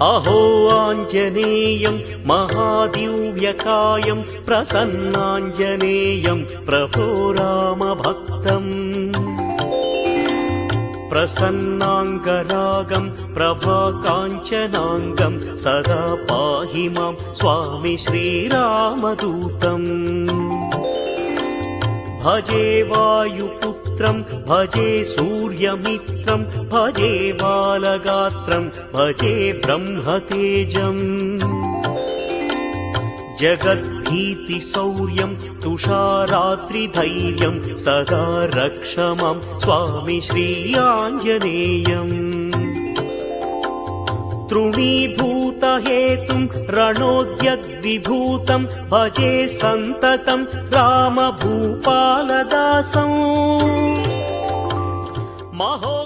अहो आञ्जनेयम् महादिव्यकायम् प्रसन्नाञ्जनेयम् प्रभो रामभक्तम् प्रसन्नाङ्गरागम् प्रभाकाञ्चनाङ्गम् सदा पाहि माम् स्वामि श्रीरामदूतम् भजे वायुपुत्रम् भजे सूर्यमित्रम् भजे बालगात्रम् भजे ब्रह्मतेजम् जगद्भीतिशौर्यम् तुषारात्रिधैर्यम् सदा रक्ष माम् स्वामि श्रीयाञ्जनेयम् तृणीभूतहेतुम् रणोद्यद्विभूतम् भजे सन्ततम् रामभूपालदासम् महो